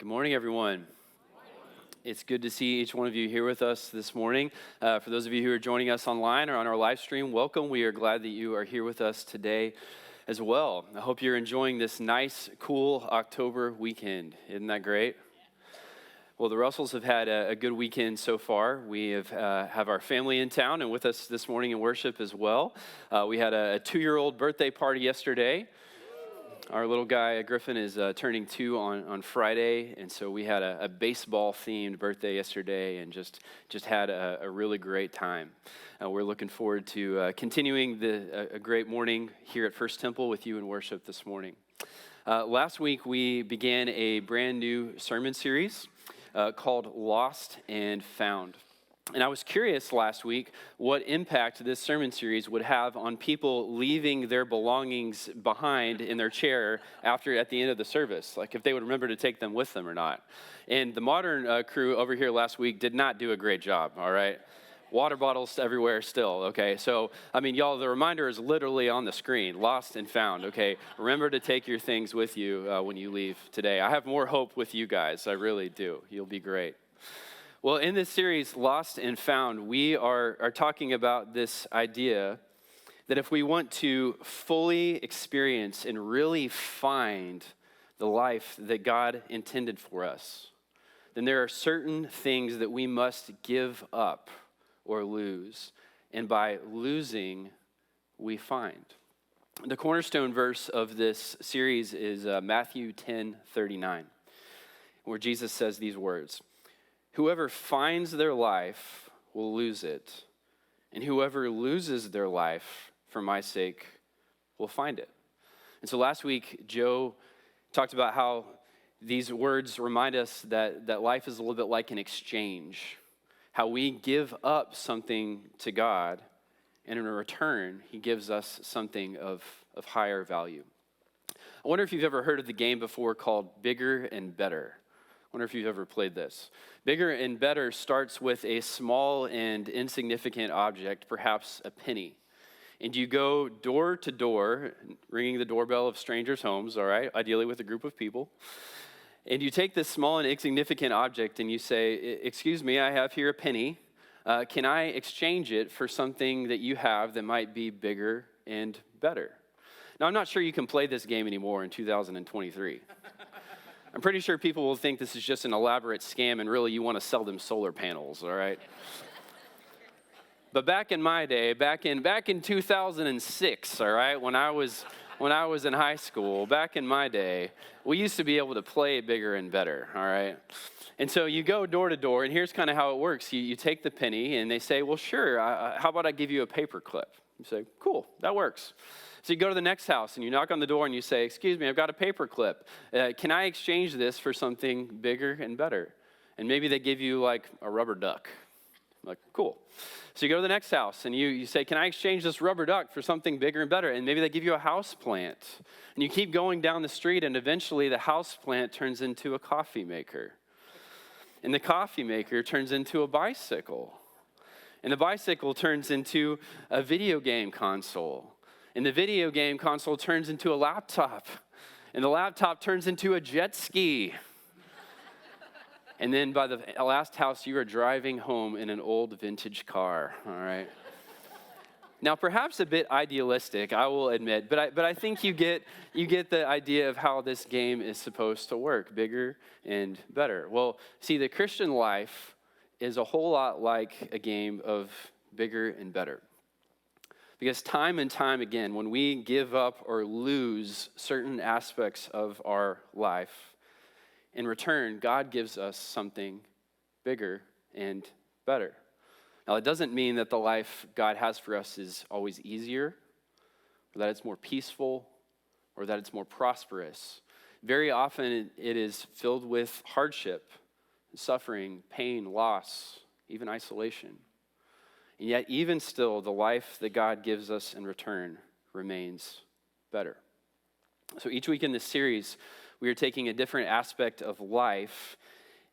Good morning, everyone. It's good to see each one of you here with us this morning. For those of you who are joining us online or on our live stream, welcome. We are glad that you are here with us today as well. I hope you're enjoying this nice, cool October weekend. Isn't that great? Well, the Russells have had a good weekend so far. We have our family in town and with us this morning in worship as well. We had a 2-year-old birthday party yesterday. Our little guy, Griffin, is turning 2 on Friday, and so we had a baseball-themed birthday yesterday and just had a really great time. We're looking forward to continuing a great morning here at First Temple with you in worship this morning. Last week, we began a brand new sermon series called Lost and Found. And I was curious last week what impact this sermon series would have on people leaving their belongings behind in their chair at the end of the service, like if they would remember to take them with them or not. And the modern crew over here last week did not do a great job, all right? Water bottles everywhere still, okay? So, I mean, y'all, the reminder is literally on the screen, lost and found, okay? Remember to take your things with you when you leave today. I have more hope with you guys, I really do. You'll be great. Well, in this series, Lost and Found, we are talking about this idea that if we want to fully experience and really find the life that God intended for us, then there are certain things that we must give up or lose. And by losing, we find. The cornerstone verse of this series is Matthew 10:39, where Jesus says these words: "Whoever finds their life will lose it, and whoever loses their life for my sake will find it." And so last week, Joe talked about how these words remind us that life is a little bit like an exchange, how we give up something to God, and in return, he gives us something of higher value. I wonder if you've ever heard of the game before called Bigger and Better. I wonder if you've ever played this. Bigger and Better starts with a small and insignificant object, perhaps a penny. And you go door to door, ringing the doorbell of strangers' homes, all right, ideally with a group of people. And you take this small and insignificant object and you say, "Excuse me, I have here a penny. Can I exchange it for something that you have that might be bigger and better?" Now, I'm not sure you can play this game anymore in 2023. I'm pretty sure people will think this is just an elaborate scam and really you want to sell them solar panels, all right? But back in my day, back in 2006, all right, when I was in high school, back in my day, we used to be able to play Bigger and Better, all right? And so you go door to door, and here's kind of how it works. You take the penny, and they say, "Well, sure, how about I give you a paper clip?" You say, "Cool, that works." So you go to the next house, and you knock on the door, and you say, "Excuse me, I've got a paper clip. Can I exchange this for something bigger and better?" And maybe they give you, like, a rubber duck. Like, cool. So you go to the next house, and you say, "Can I exchange this rubber duck for something bigger and better?" And maybe they give you a house plant. And you keep going down the street, and eventually the house plant turns into a coffee maker. And the coffee maker turns into a bicycle. And the bicycle turns into a video game console. And the video game console turns into a laptop. And the laptop turns into a jet ski. And then by the last house, you are driving home in an old vintage car, all right? Now, perhaps a bit idealistic, I will admit, but I think you get the idea of how this game is supposed to work, bigger and better. Well, see, the Christian life is a whole lot like a game of bigger and better. Because time and time again, when we give up or lose certain aspects of our life, in return, God gives us something bigger and better. Now, it doesn't mean that the life God has for us is always easier, or that it's more peaceful, or that it's more prosperous. Very often, it is filled with hardship, suffering, pain, loss, even isolation. And yet, even still, the life that God gives us in return remains better. So each week in this series, we are taking a different aspect of life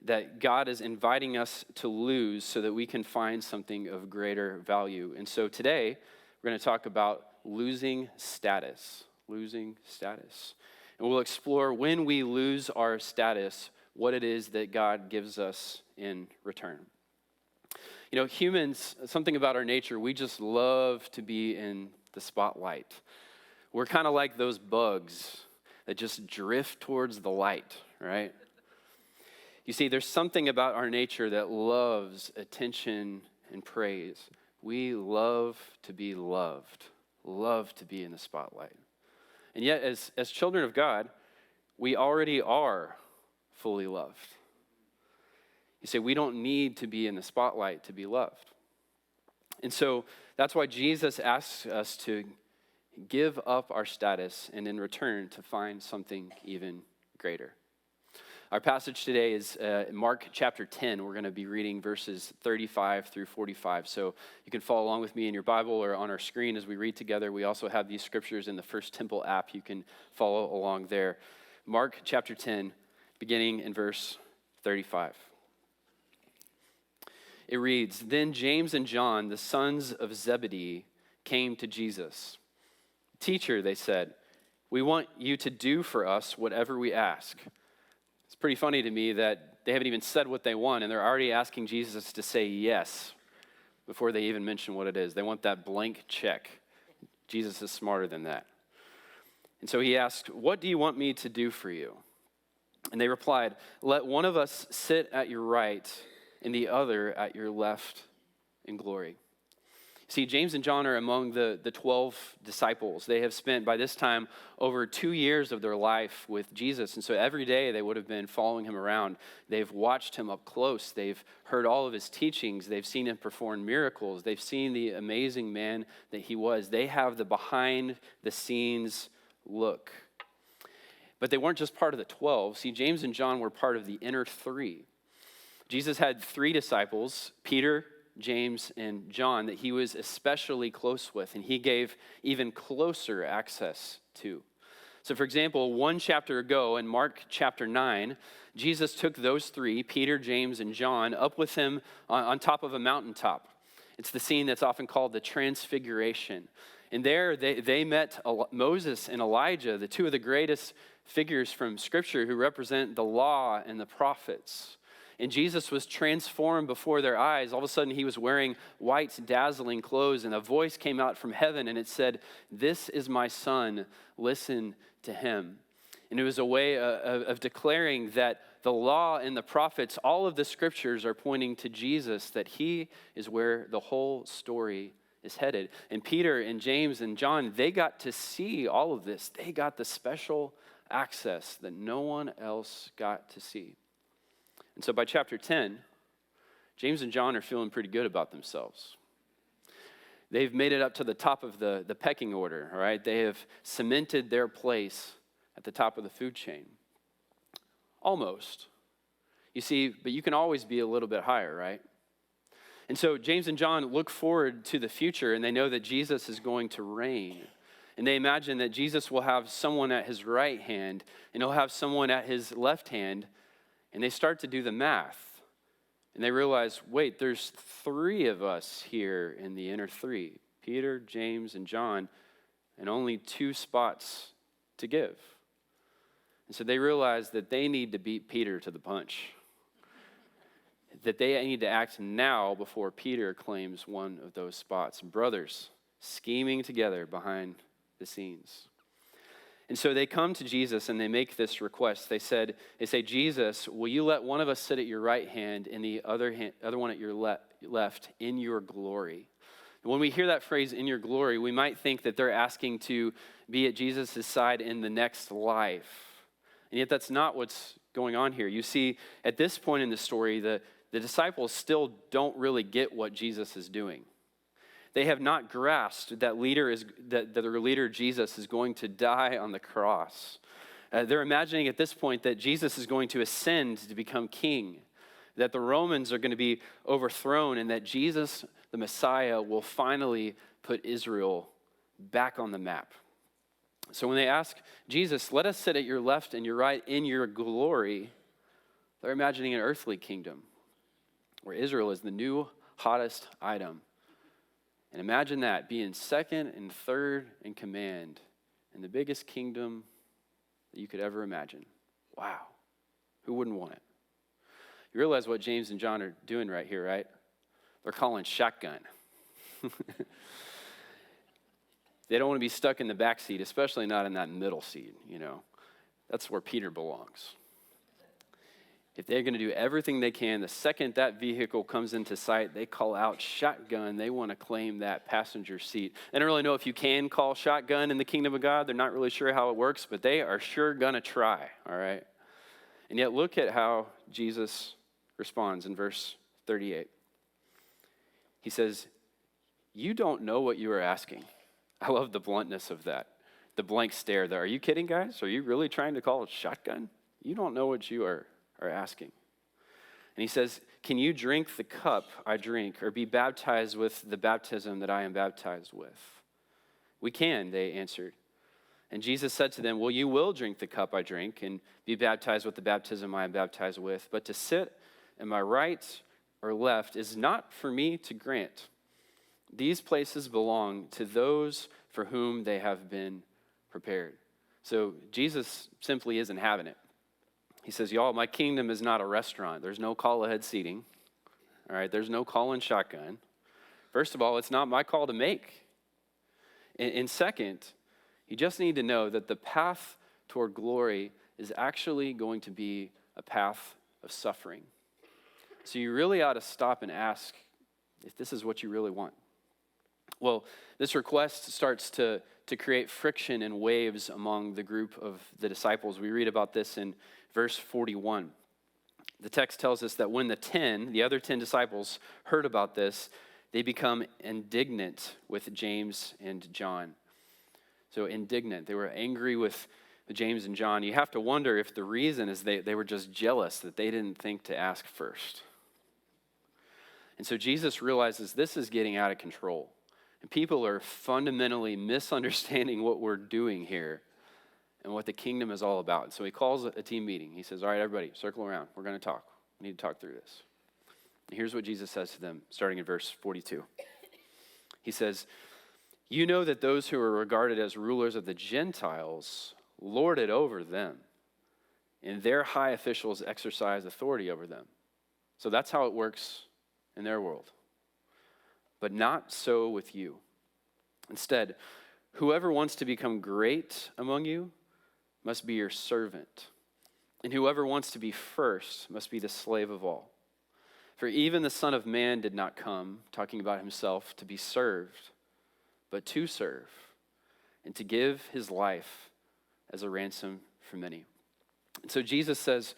that God is inviting us to lose so that we can find something of greater value. And so today, we're going to talk about losing status. And we'll explore when we lose our status, what it is that God gives us in return. You know, humans, something about our nature, we just love to be in the spotlight. We're kind of like those bugs that just drift towards the light, right? You see, there's something about our nature that loves attention and praise. We love to be loved, love to be in the spotlight. And yet, as children of God, we already are fully loved. You say, we don't need to be in the spotlight to be loved. And so that's why Jesus asks us to give up our status and in return to find something even greater. Our passage today is Mark chapter 10. We're going to be reading verses 35 through 45. So you can follow along with me in your Bible or on our screen as we read together. We also have these scriptures in the First Temple app. You can follow along there. Mark chapter 10, beginning in verse 35. It reads, "Then James and John, the sons of Zebedee, came to Jesus. 'Teacher,' they said, 'we want you to do for us whatever we ask.'" It's pretty funny to me that they haven't even said what they want, and they're already asking Jesus to say yes before they even mention what it is. They want that blank check. Jesus is smarter than that. And so he asked, "What do you want me to do for you?" And they replied, "Let one of us sit at your right and the other at your left in glory." See, James and John are among the 12 disciples. They have spent, by this time, over 2 years of their life with Jesus. And so every day they would have been following him around. They've watched him up close. They've heard all of his teachings. They've seen him perform miracles. They've seen the amazing man that he was. They have the behind-the-scenes look. But they weren't just part of the 12. See, James and John were part of the inner three. Jesus had 3 disciples, Peter, James, and John, that he was especially close with, and he gave even closer access to. So, for example, 1 chapter ago in Mark chapter 9, Jesus took those 3, Peter, James, and John, up with him on top of a mountaintop. It's the scene that's often called the Transfiguration. And there they met Moses and Elijah, the 2 of the greatest figures from Scripture who represent the law and the prophets. And Jesus was transformed before their eyes. All of a sudden, he was wearing white, dazzling clothes, and a voice came out from heaven, and it said, "This is my son, listen to him." And it was a way of declaring that the law and the prophets, all of the scriptures are pointing to Jesus, that he is where the whole story is headed. And Peter and James and John, they got to see all of this. They got the special access that no one else got to see. And so by chapter 10, James and John are feeling pretty good about themselves. They've made it up to the top of the pecking order, all right? They have cemented their place at the top of the food chain. Almost. You see, but you can always be a little bit higher, right? And so James and John look forward to the future, and they know that Jesus is going to reign. And they imagine that Jesus will have someone at his right hand, and he'll have someone at his left hand. And they start to do the math, and they realize, wait, there's 3 of us here in the inner 3, Peter, James, and John, and only 2 spots to give. And so they realize that they need to beat Peter to the punch, that they need to act now before Peter claims one of those spots. Brothers scheming together behind the scenes. And so they come to Jesus and they make this request. They say, "Jesus, will you let one of us sit at your right hand and the other one at your left in your glory?" And when we hear that phrase, "in your glory," we might think that they're asking to be at Jesus' side in the next life. And yet that's not what's going on here. You see, at this point in the story, the disciples still don't really get what Jesus is doing. They have not grasped that their leader Jesus is going to die on the cross. They're imagining at this point that Jesus is going to ascend to become king, that the Romans are going to be overthrown, and that Jesus, the Messiah, will finally put Israel back on the map. So when they ask Jesus, "Let us sit at your left and your right in your glory," they're imagining an earthly kingdom where Israel is the new hottest item. And imagine that, being second and third in command in the biggest kingdom that you could ever imagine. Wow. Who wouldn't want it? You realize what James and John are doing right here, right? They're calling shotgun. They don't want to be stuck in the back seat, especially not in that middle seat, That's where Peter belongs. If they're going to do everything they can, the second that vehicle comes into sight, they call out shotgun. They want to claim that passenger seat. I don't really know if you can call shotgun in the kingdom of God. They're not really sure how it works, but they are sure going to try, all right? And yet look at how Jesus responds in verse 38. He says, "You don't know what you are asking." I love the bluntness of that, the blank stare there. Are you kidding, guys? Are you really trying to call it shotgun? You don't know what you are asking. And he says, "Can you drink the cup I drink or be baptized with the baptism that I am baptized with?" "We can," they answered. And Jesus said to them, "Well, you will drink the cup I drink and be baptized with the baptism I am baptized with, but to sit at my right or left is not for me to grant. These places belong to those for whom they have been prepared." So Jesus simply isn't having it. He says, "Y'all, my kingdom is not a restaurant. There's no call ahead seating. All right, there's no call in shotgun. First of all, it's not my call to make. And second, you just need to know that the path toward glory is actually going to be a path of suffering. So you really ought to stop and ask if this is what you really want." Well, this request starts to create friction and waves among the group of the disciples. We read about this in verse 41. The text tells us that when the other 10 disciples heard about this, they become indignant with James and John. So indignant. They were angry with James and John. You have to wonder if the reason is they were just jealous that they didn't think to ask first. And so Jesus realizes this is getting out of control. And people are fundamentally misunderstanding what we're doing here and what the kingdom is all about. And so he calls a team meeting. He says, "All right, everybody, circle around. We're going to talk. We need to talk through this." And here's what Jesus says to them, starting in verse 42. He says, "You know that those who are regarded as rulers of the Gentiles lord it over them, and their high officials exercise authority over them." So that's how it works in their world. "But not so with you. Instead, whoever wants to become great among you must be your servant, and whoever wants to be first must be the slave of all. For even the Son of Man did not come," talking about himself, "to be served, but to serve, and to give his life as a ransom for many." And so Jesus says,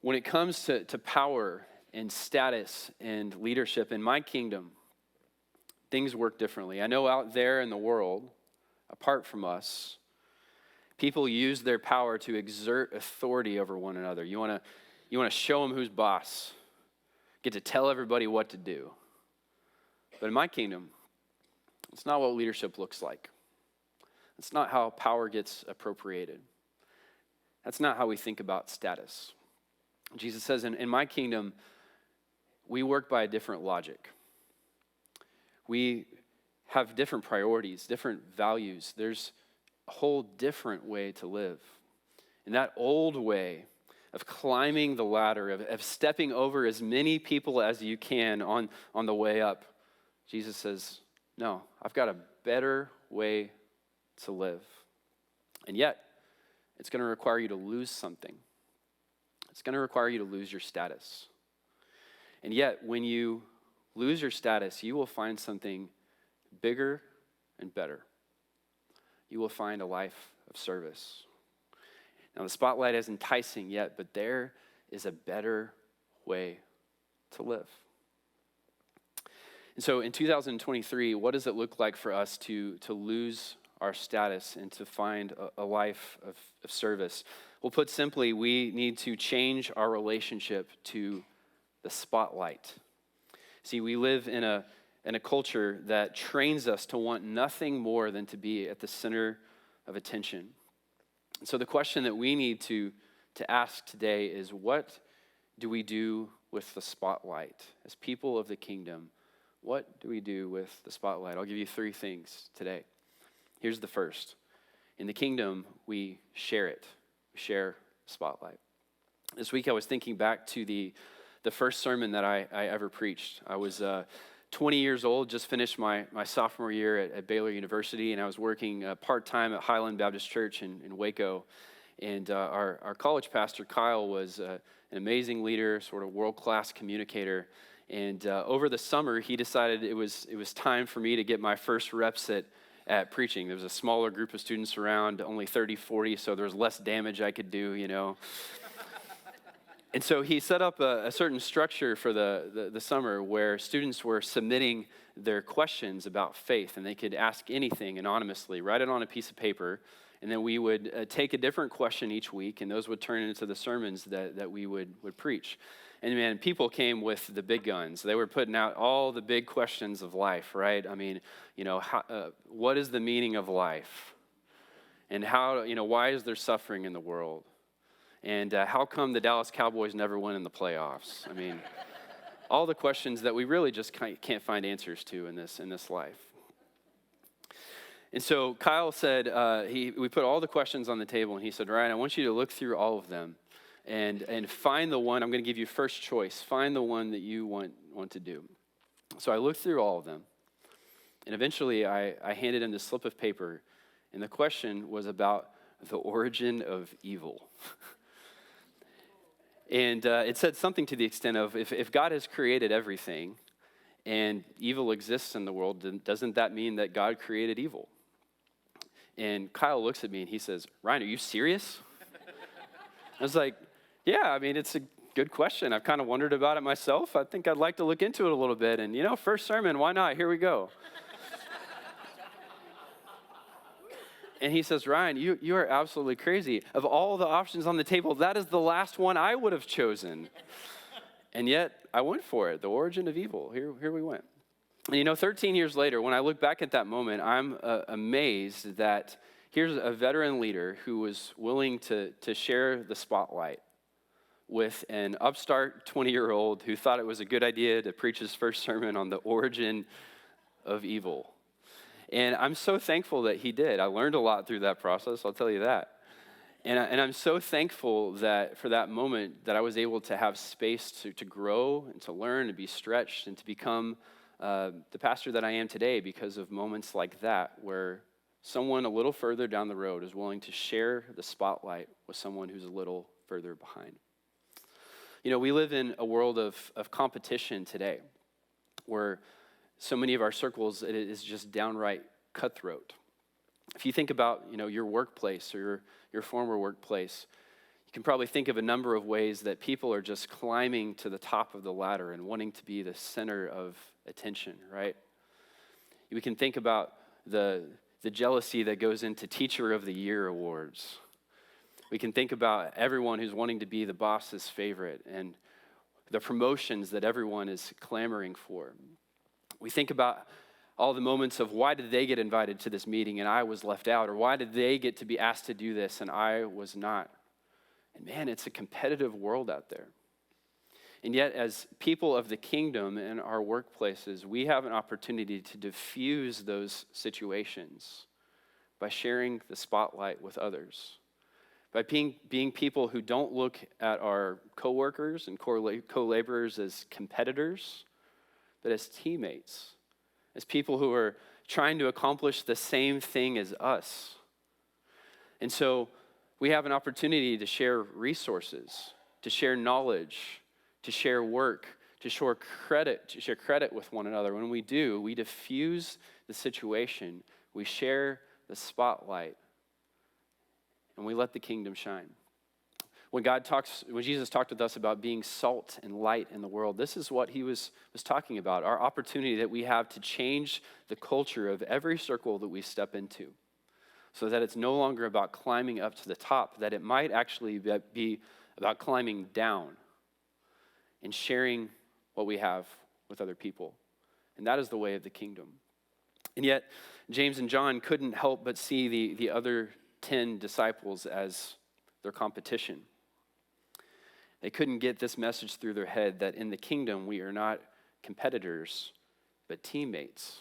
when it comes to power and status and leadership in my kingdom, things work differently. I know out there in the world, apart from us, people use their power to exert authority over one another. You want to show them who's boss, get to tell everybody what to do. But in my kingdom, it's not what leadership looks like. It's not how power gets appropriated. That's not how we think about status. Jesus says, in my kingdom, we work by a different logic. We have different priorities, different values. There's a whole different way to live. And that old way of climbing the ladder, of stepping over as many people as you can on the way up, Jesus says, "No, I've got a better way to live." And yet, it's going to require you to lose something. It's going to require you to lose your status. And yet, when you lose your status, you will find something bigger and better. You will find a life of service. Now, the spotlight is enticing yet, but there is a better way to live. And so in 2023, what does it look like for us to lose our status and to find a life of service? Well, put simply, we need to change our relationship to the spotlight. See, we live in a culture that trains us to want nothing more than to be at the center of attention. So the question that we need to ask today is, what do we do with the spotlight? As people of the kingdom, what do we do with the spotlight? I'll give you 3 things today. Here's the first. In the kingdom, we share it. We share the spotlight. This week I was thinking back to the first sermon that I ever preached. I was 20 years old, just finished my sophomore year at Baylor University, and I was working part-time at Highland Baptist Church in Waco. And our college pastor, Kyle, was an amazing leader, sort of world-class communicator. And over the summer, he decided it was time for me to get my first reps at preaching. There was a smaller group of students around, only 30, 40, so there was less damage I could do, And so he set up a certain structure for the summer where students were submitting their questions about faith, and they could ask anything anonymously, write it on a piece of paper, and then we would take a different question each week, and those would turn into the sermons that we would preach. And man, people came with the big guns. They were putting out all the big questions of life, right? I mean, what is the meaning of life? And why is there suffering in the world? And how come the Dallas Cowboys never win in the playoffs? I mean, all the questions that we really just can't find answers to in this life. And so Kyle said, we put all the questions on the table, and he said, Ryan, I want you to look through all of them and find the one. I'm going to give you first choice. Find the one that you want to do. So I looked through all of them, and eventually I handed him this slip of paper, and the question was about the origin of evil. And it said something to the extent of, if God has created everything and evil exists in the world, then doesn't that mean that God created evil? And Kyle looks at me and he says, Ryan, are you serious? I was like, yeah, I mean, it's a good question. I've kind of wondered about it myself. I think I'd like to look into it a little bit. And, first sermon, why not? Here we go. And he says, Ryan, you are absolutely crazy. Of all the options on the table, that is the last one I would have chosen. And yet, I went for it, the origin of evil. Here we went. And 13 years later, when I look back at that moment, I'm amazed that here's a veteran leader who was willing to share the spotlight with an upstart 20-year-old who thought it was a good idea to preach his first sermon on the origin of evil. And I'm so thankful that he did. I learned a lot through that process, I'll tell you that. And I'm so thankful that for that moment that I was able to have space to grow and to learn and be stretched and to become the pastor that I am today because of moments like that where someone a little further down the road is willing to share the spotlight with someone who's a little further behind. We live in a world of competition today where so many of our circles, it is just downright cutthroat. If you think about, your workplace or your former workplace, you can probably think of a number of ways that people are just climbing to the top of the ladder and wanting to be the center of attention, right? We can think about the jealousy that goes into Teacher of the Year awards. We can think about everyone who's wanting to be the boss's favorite and the promotions that everyone is clamoring for. We think about all the moments of why did they get invited to this meeting and I was left out, or why did they get to be asked to do this and I was not. And man, it's a competitive world out there. And yet, as people of the kingdom in our workplaces, we have an opportunity to diffuse those situations by sharing the spotlight with others, by being people who don't look at our coworkers and co-laborers as competitors, but as teammates, as people who are trying to accomplish the same thing as us. And so we have an opportunity to share resources, to share knowledge, to share work, to share credit with one another. When we do, we diffuse the situation, we share the spotlight, and we let the kingdom shine. When Jesus talked with us about being salt and light in the world, this is what he was talking about, our opportunity that we have to change the culture of every circle that we step into, so that it's no longer about climbing up to the top, that it might actually be about climbing down and sharing what we have with other people. And that is the way of the kingdom. And yet, James and John couldn't help but see the other 10 disciples as their competition. They couldn't get this message through their head that in the kingdom we are not competitors, but teammates.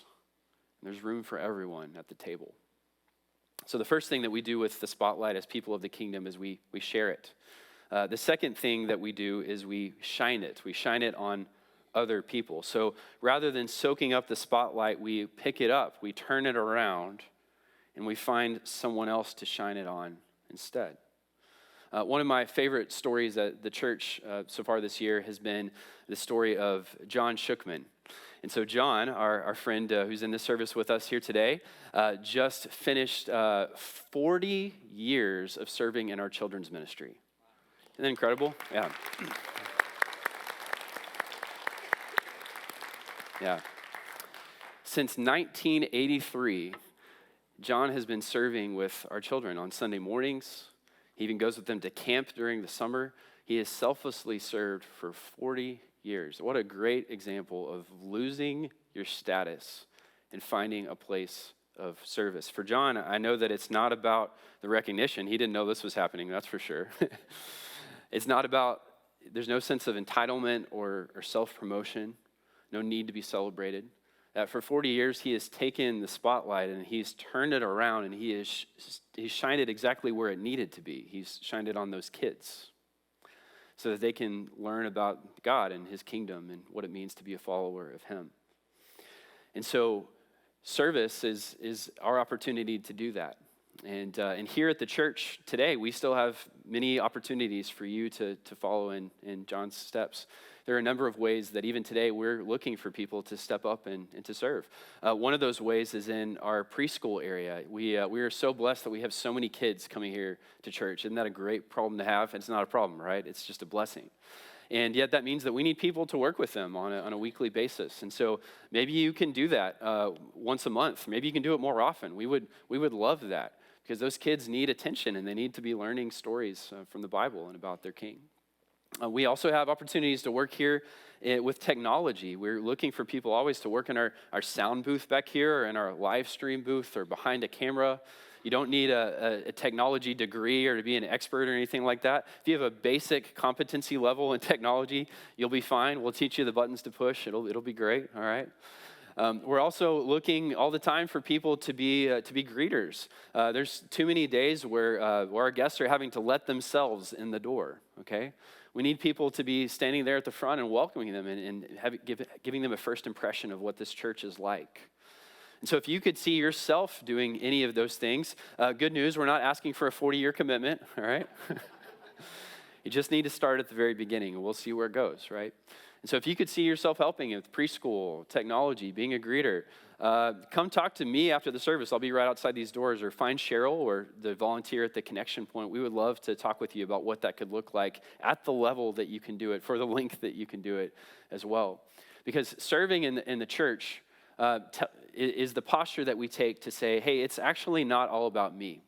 And there's room for everyone at the table. So the first thing that we do with the spotlight as people of the kingdom is we share it. The second thing that we do is we shine it. We shine it on other people. So rather than soaking up the spotlight, we pick it up, we turn it around, and we find someone else to shine it on instead. One of my favorite stories at the church so far this year has been the story of John Shookman. And so John, our friend who's in this service with us here today, just finished 40 years of serving in our children's ministry. Isn't that incredible? Yeah. Yeah. Since 1983, John has been serving with our children on Sunday mornings. He even goes with them to camp during the summer. He has selflessly served for 40 years. What a great example of losing your status and finding a place of service. For John, I know that it's not about the recognition. He didn't know this was happening, that's for sure. It's not about, there's no sense of entitlement or self-promotion, no need to be celebrated. That for 40 years, he has taken the spotlight and he's turned it around and he's shined it exactly where it needed to be. He's shined it on those kids so that they can learn about God and his kingdom and what it means to be a follower of him. And so service is our opportunity to do that. And here at the church today, we still have many opportunities for you to follow in John's steps. There are a number of ways that even today we're looking for people to step up and to serve. One of those ways is in our preschool area. We are so blessed that we have so many kids coming here to church. Isn't that a great problem to have? It's not a problem, right? It's just a blessing. And yet that means that we need people to work with them on a weekly basis. And so maybe you can do that once a month. Maybe you can do it more often. We would love that because those kids need attention and they need to be learning stories from the Bible and about their King. We also have opportunities to work here with technology. We're looking for people always to work in our sound booth back here or in our live stream booth or behind a camera. You don't need a technology degree or to be an expert or anything like that. If you have a basic competency level in technology, you'll be fine. We'll teach you the buttons to push. It'll be great, all right? We're also looking all the time for people to be greeters. There's too many days where our guests are having to let themselves in the door, okay? We need people to be standing there at the front and welcoming them and giving them a first impression of what this church is like. And so if you could see yourself doing any of those things, good news, we're not asking for a 40-year commitment, all right? You just need to start at the very beginning, and we'll see where it goes, right? And so if you could see yourself helping with preschool, technology, being a greeter, come talk to me after the service. I'll be right outside these doors, or find Cheryl or the volunteer at the Connection Point. We would love to talk with you about what that could look like at the level that you can do it, for the length that you can do it as well. Because serving in the church is the posture that we take to say, hey, it's actually not all about me.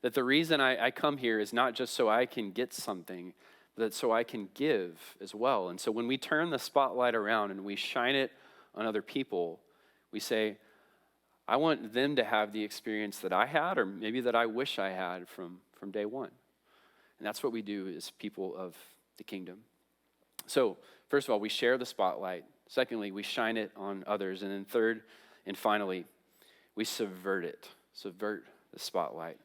That the reason I come here is not just so I can get something, but so I can give as well. And so when we turn the spotlight around and we shine it on other people, we say, I want them to have the experience that I had, or maybe that I wish I had from day one. And that's what we do as people of the kingdom. So first of all, we share the spotlight. Secondly, we shine it on others. And then third and finally, we subvert it, subvert the spotlight.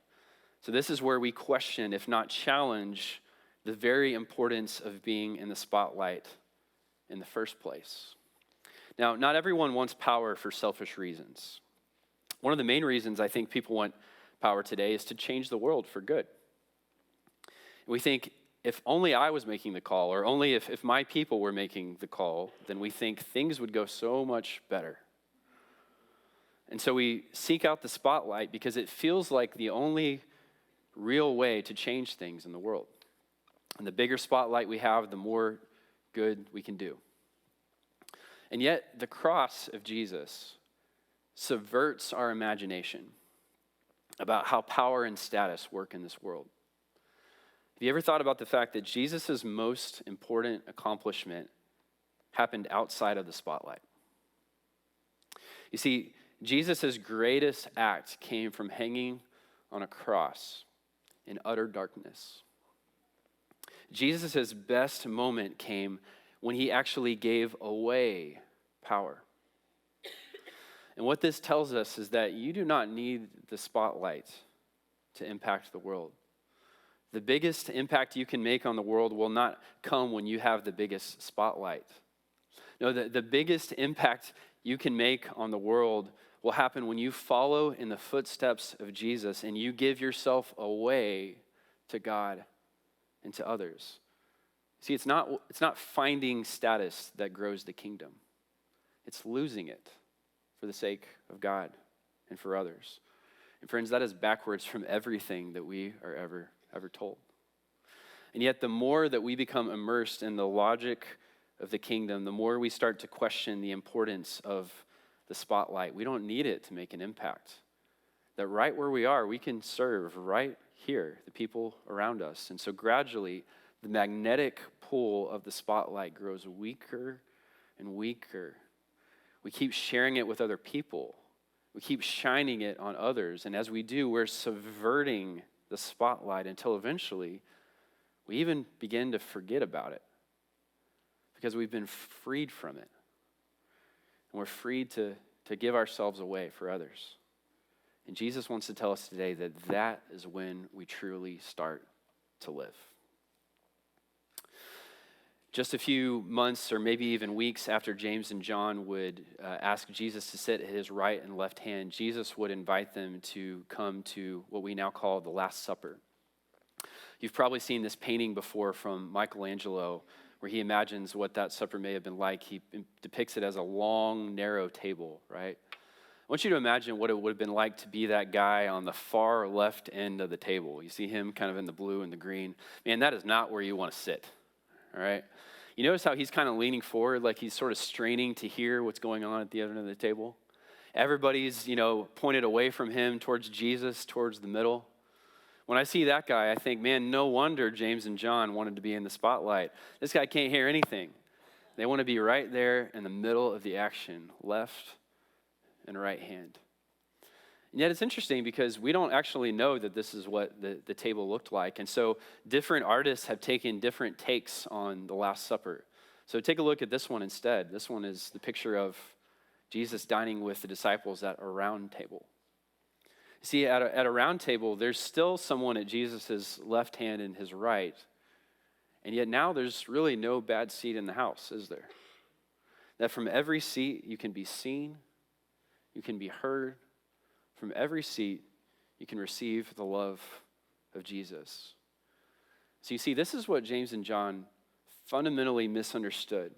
So this is where we question, if not challenge, the very importance of being in the spotlight in the first place. Now, not everyone wants power for selfish reasons. One of the main reasons I think people want power today is to change the world for good. We think, if only I was making the call, or only if my people were making the call, then we think things would go so much better. And so we seek out the spotlight because it feels like the only real way to change things in the world. And the bigger spotlight we have, the more good we can do. And yet, the cross of Jesus subverts our imagination about how power and status work in this world. Have you ever thought about the fact that Jesus' most important accomplishment happened outside of the spotlight? You see, Jesus' greatest act came from hanging on a cross in utter darkness. Jesus' best moment came when he actually gave away power. And what this tells us is that you do not need the spotlight to impact the world. The biggest impact you can make on the world will not come when you have the biggest spotlight. No, the biggest impact you can make on the world will happen when you follow in the footsteps of Jesus and you give yourself away to God and to others. See, it's not finding status that grows the kingdom. It's losing it for the sake of God and for others. And friends, that is backwards from everything that we are ever told. And yet the more that we become immersed in the logic of the kingdom, the more we start to question the importance of the spotlight. We don't need it to make an impact. That right where we are, we can serve right here, the people around us. And so gradually, the magnetic pull of the spotlight grows weaker and weaker. We keep sharing it with other people. We keep shining it on others. And as we do, we're subverting the spotlight until eventually we even begin to forget about it because we've been freed from it. And we're freed to give ourselves away for others. And Jesus wants to tell us today that that is when we truly start to live. Just a few months or maybe even weeks after James and John would ask Jesus to sit at his right and left hand, Jesus would invite them to come to what we now call the Last Supper. You've probably seen this painting before from Michelangelo, where he imagines what that supper may have been like. He depicts it as a long, narrow table, right? I want you to imagine what it would have been like to be that guy on the far left end of the table. You see him kind of in the blue and the green. Man, that is not where you want to sit, all right? You notice how he's kind of leaning forward, like he's sort of straining to hear what's going on at the other end of the table? Everybody's, pointed away from him towards Jesus, towards the middle. When I see that guy, I think, man, no wonder James and John wanted to be in the spotlight. This guy can't hear anything. They want to be right there in the middle of the action, left and right hand. And yet it's interesting because we don't actually know that this is what the table looked like. And so different artists have taken different takes on the Last Supper. So take a look at this one instead. This one is the picture of Jesus dining with the disciples at a round table. See, at a round table, there's still someone at Jesus' left hand and his right. And yet now there's really no bad seat in the house, is there? That from every seat you can be seen, you can be heard. From every seat you can receive the love of Jesus. So you see, this is what James and John fundamentally misunderstood.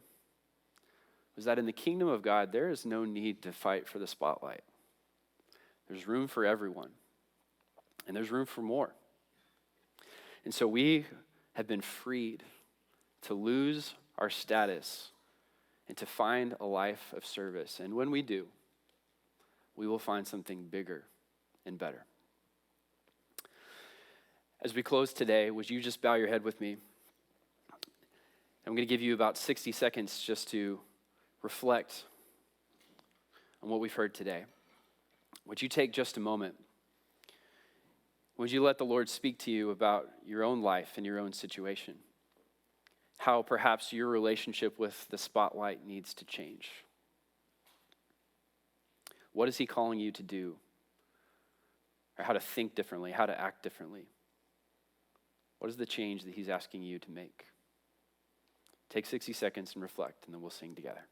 Was that in the kingdom of God, there is no need to fight for the spotlight. There's room for everyone. And there's room for more. And so we have been freed to lose our status and to find a life of service. And when we do, we will find something bigger and better. As we close today, would you just bow your head with me? I'm going to give you about 60 seconds just to reflect on what we've heard today. Would you take just a moment? Would you let the Lord speak to you about your own life and your own situation? How perhaps your relationship with the spotlight needs to change? What is he calling you to do? Or how to think differently, how to act differently? What is the change that he's asking you to make? Take 60 seconds and reflect, and then we'll sing together.